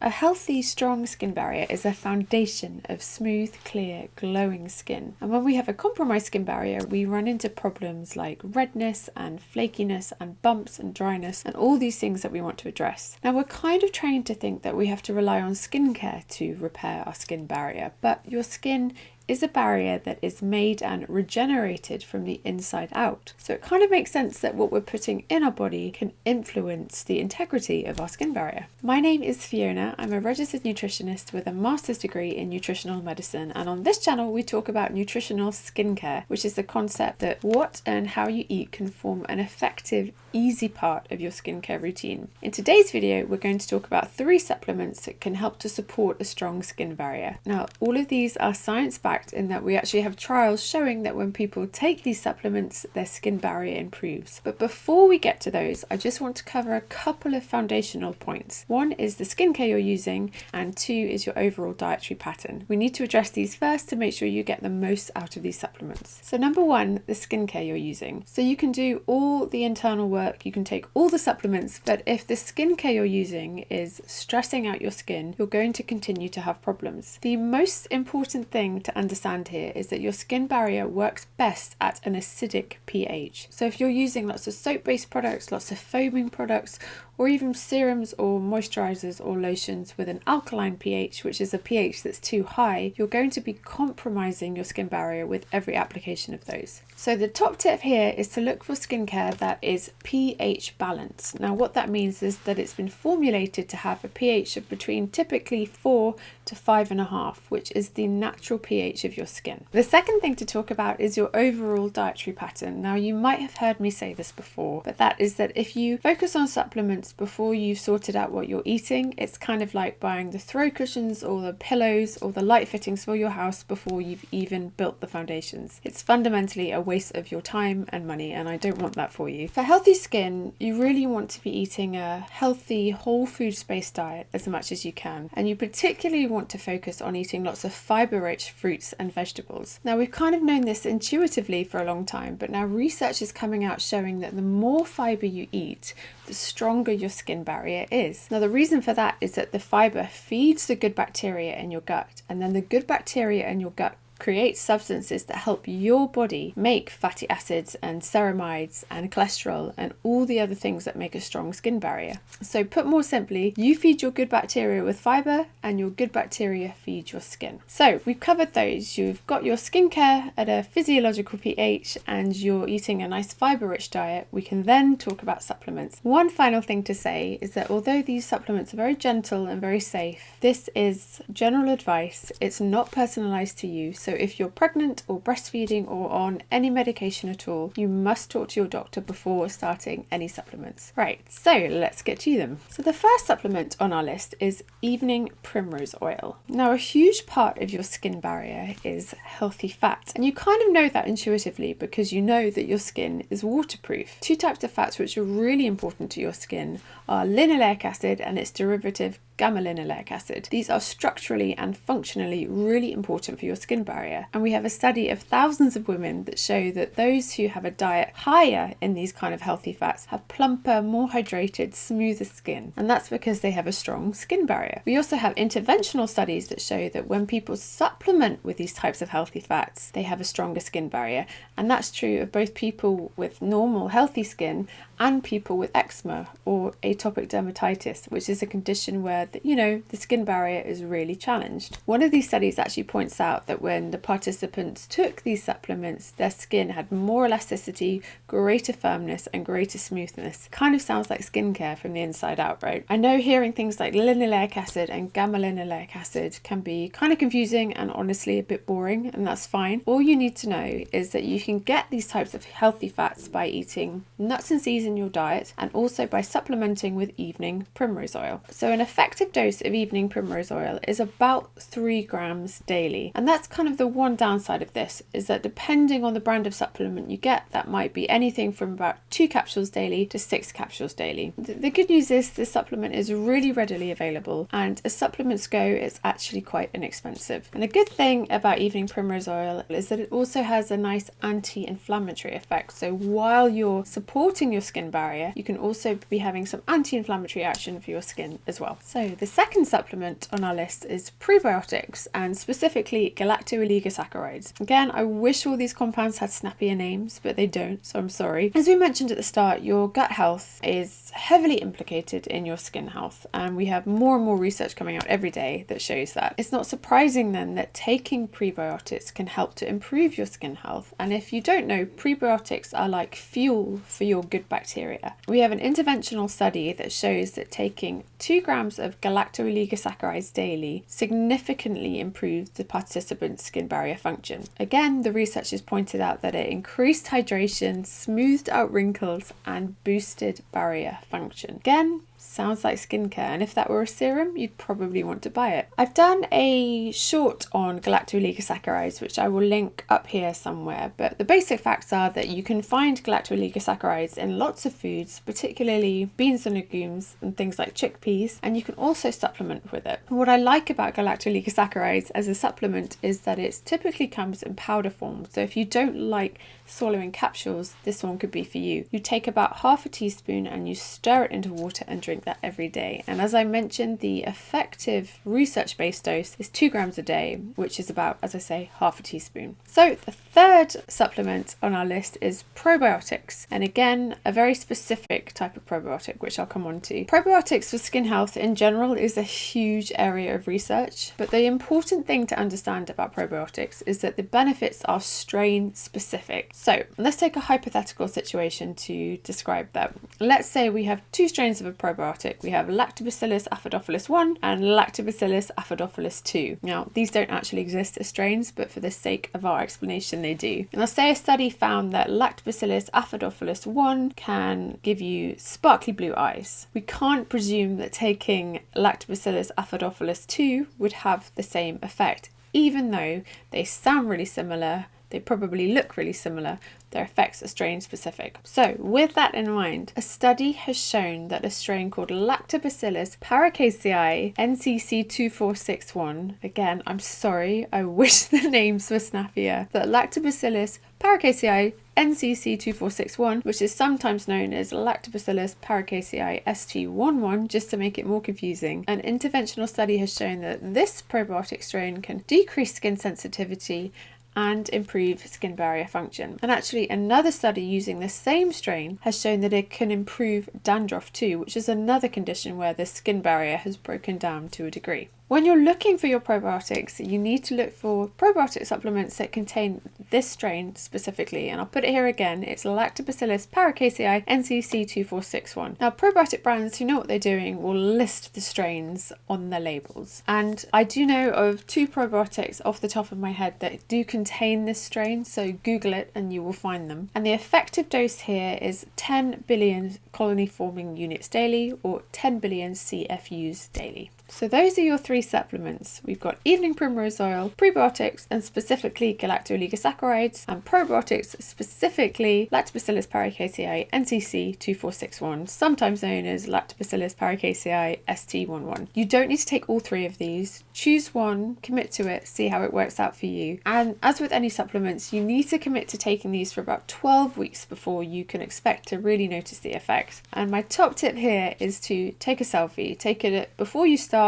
A healthy, strong skin barrier is a foundation of smooth, clear, glowing skin. And when we have a compromised skin barrier, we run into problems like redness and flakiness and bumps and dryness and all these things that we want to address. Now, we're kind of trained to think that we have to rely on skincare to repair our skin barrier, but your skin is a barrier that is made and regenerated from the inside out. So it kind of makes sense that what we're putting in our body can influence the integrity of our skin barrier. My name is Fiona. I'm a registered nutritionist with a master's degree in nutritional medicine, and on this channel we talk about nutritional skincare, which is the concept that what and how you eat can form an effective, easy part of your skincare routine. In today's video, we're going to talk about 3 supplements that can help to support a strong skin barrier. Now, all of these are science-backed in that we actually have trials showing that when people take these supplements, their skin barrier improves. But before we get to those, I just want to cover a couple of foundational points. 1 is the skincare you're using, and 2 is your overall dietary pattern. We need to address these first to make sure you get the most out of these supplements. So number 1, the skincare you're using. So you can do all the internal work, you can take all the supplements, but if the skincare you're using is stressing out your skin, you're going to continue to have problems. The most important thing to understand here is that your skin barrier works best at an acidic pH. So if you're using lots of soap-based products, lots of foaming products, or even serums or moisturizers or lotions with an alkaline pH, which is a pH that's too high, you're going to be compromising your skin barrier with every application of those. So the top tip here is to look for skincare that is pH balanced. Now what that means is that it's been formulated to have a pH of between typically 4 to 5.5, which is the natural pH of your skin. The second thing to talk about is your overall dietary pattern. Now you might have heard me say this before, but that is that if you focus on supplements before you've sorted out what you're eating, it's kind of like buying the throw cushions or the pillows or the light fittings for your house before you've even built the foundations. It's fundamentally a waste of your time and money, and I don't want that for you. For healthy skin, you really want to be eating a healthy, whole food-based diet as much as you can, and you particularly want to focus on eating lots of fiber-rich fruits and vegetables. Now we've kind of known this intuitively for a long time, but now research is coming out showing that the more fiber you eat, the stronger your skin barrier is. Now the reason for that is that the fiber feeds the good bacteria in your gut, and then the good bacteria in your gut create substances that help your body make fatty acids and ceramides and cholesterol and all the other things that make a strong skin barrier. So put more simply, you feed your good bacteria with fiber and your good bacteria feed your skin. So we've covered those. You've got your skincare at a physiological pH and you're eating a nice fiber-rich diet. We can then talk about supplements. One final thing to say is that although these supplements are very gentle and very safe, this is general advice. It's not personalized to you. So if you're pregnant or breastfeeding or on any medication at all, you must talk to your doctor before starting any supplements. Right, so let's get to them. So the first supplement on our list is evening primrose oil. Now a huge part of your skin barrier is healthy fat, and you kind of know that intuitively because you know that your skin is waterproof. 2 types of fats which are really important to your skin are linoleic acid and its derivative gamma-linoleic acid. These are structurally and functionally really important for your skin barrier, and we have a study of thousands of women that show that those who have a diet higher in these kind of healthy fats have plumper, more hydrated, smoother skin, and that's because they have a strong skin barrier. We also have interventional studies that show that when people supplement with these types of healthy fats, they have a stronger skin barrier, and that's true of both people with normal healthy skin and people with eczema or atopic dermatitis, which is a condition where the skin barrier is really challenged. One of these studies actually points out that when the participants took these supplements, their skin had more elasticity, greater firmness, and greater smoothness. Kind of sounds like skincare from the inside out, right? I know hearing things like linoleic acid and gamma-linoleic acid can be kind of confusing and honestly a bit boring, and that's fine. All you need to know is that you can get these types of healthy fats by eating nuts and seeds in your diet and also by supplementing with evening primrose oil. So an effective dose of evening primrose oil is about 3 grams daily, and that's kind of the one downside of this, is that depending on the brand of supplement you get, that might be anything from about 2 capsules daily to 6 capsules daily. The good news is this supplement is really readily available, and as supplements go, it's actually quite inexpensive. And the good thing about evening primrose oil is that it also has a nice anti-inflammatory effect. So while you're supporting your skin barrier, you can also be having some anti-inflammatory action for your skin as well. So So the second supplement on our list is prebiotics, and specifically galacto-oligosaccharides. Again, I wish all these compounds had snappier names, but they don't, so I'm sorry. As we mentioned at the start, your gut health is heavily implicated in your skin health, and we have more and more research coming out every day that shows that. It's not surprising then that taking prebiotics can help to improve your skin health. And if you don't know, prebiotics are like fuel for your good bacteria. We have an interventional study that shows that taking 2 grams of galacto-oligosaccharides daily significantly improved the participant's skin barrier function. Again, the research has pointed out that it increased hydration, smoothed out wrinkles, and boosted barrier function. Again, sounds like skincare, and if that were a serum, you'd probably want to buy it. I've done a short on galacto-oligosaccharides, which I will link up here somewhere, but the basic facts are that you can find galacto-oligosaccharides in lots of foods, particularly beans and legumes and things like chickpeas, and you can also supplement with it. What I like about galacto-oligosaccharides as a supplement is that it typically comes in powder form, so if you don't like swallowing capsules, this one could be for you. You take about half a teaspoon and you stir it into water and drink that every day. And as I mentioned, the effective research-based dose is 2 grams a day, which is about, as I say, half a teaspoon. So the third supplement on our list is probiotics, and again, a very specific type of probiotic, which I'll come on to. Probiotics for skin health in general is a huge area of research, but the important thing to understand about probiotics is that the benefits are strain specific. So let's take a hypothetical situation to describe that. Let's say we have 2 strains of a probiotic. We have Lactobacillus acidophilus 1 and Lactobacillus acidophilus 2. Now, these don't actually exist as strains, but for the sake of our explanation, they do. And let's say a study found that Lactobacillus acidophilus 1 can give you sparkly blue eyes. We can't presume that taking Lactobacillus acidophilus 2 would have the same effect, even though they sound really similar. They probably look really similar. Their effects are strain specific. So with that in mind, a study has shown that a strain called Lactobacillus paracasei NCC2461, again, I'm sorry, I wish the names were snappier, but Lactobacillus paracasei NCC2461, which is sometimes known as Lactobacillus paracasei ST11, just to make it more confusing. An interventional study has shown that this probiotic strain can decrease skin sensitivity and improve skin barrier function. And actually another study using the same strain has shown that it can improve dandruff too, which is another condition where the skin barrier has broken down to a degree. When you're looking for your probiotics, you need to look for probiotic supplements that contain this strain specifically, and I'll put it here again. It's Lactobacillus paracasei NCC2461. Now, probiotic brands who know what they're doing will list the strains on their labels, and I do know of 2 probiotics off the top of my head that do contain this strain, so Google it and you will find them. And the effective dose here is 10 billion colony forming units daily, or 10 billion CFUs daily. So those are your 3 supplements. We've got evening primrose oil, prebiotics, and specifically galacto-oligosaccharides, and probiotics, specifically Lactobacillus paracasei NCC2461, sometimes known as Lactobacillus paracasei ST11. You don't need to take all 3 of these. Choose one, commit to it, see how it works out for you. And as with any supplements, you need to commit to taking these for about 12 weeks before you can expect to really notice the effect. And my top tip here is to take a selfie. Take it before you start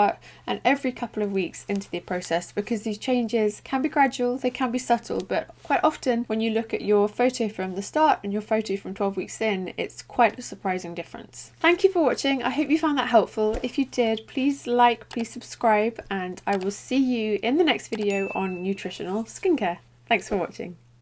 and every couple of weeks into the process, because these changes can be gradual, they can be subtle, but quite often when you look at your photo from the start and your photo from 12 weeks in, it's quite a surprising difference. Thank you for watching. I hope you found that helpful. If you did, please like, please subscribe, and I will see you in the next video on nutritional skincare. Thanks for watching.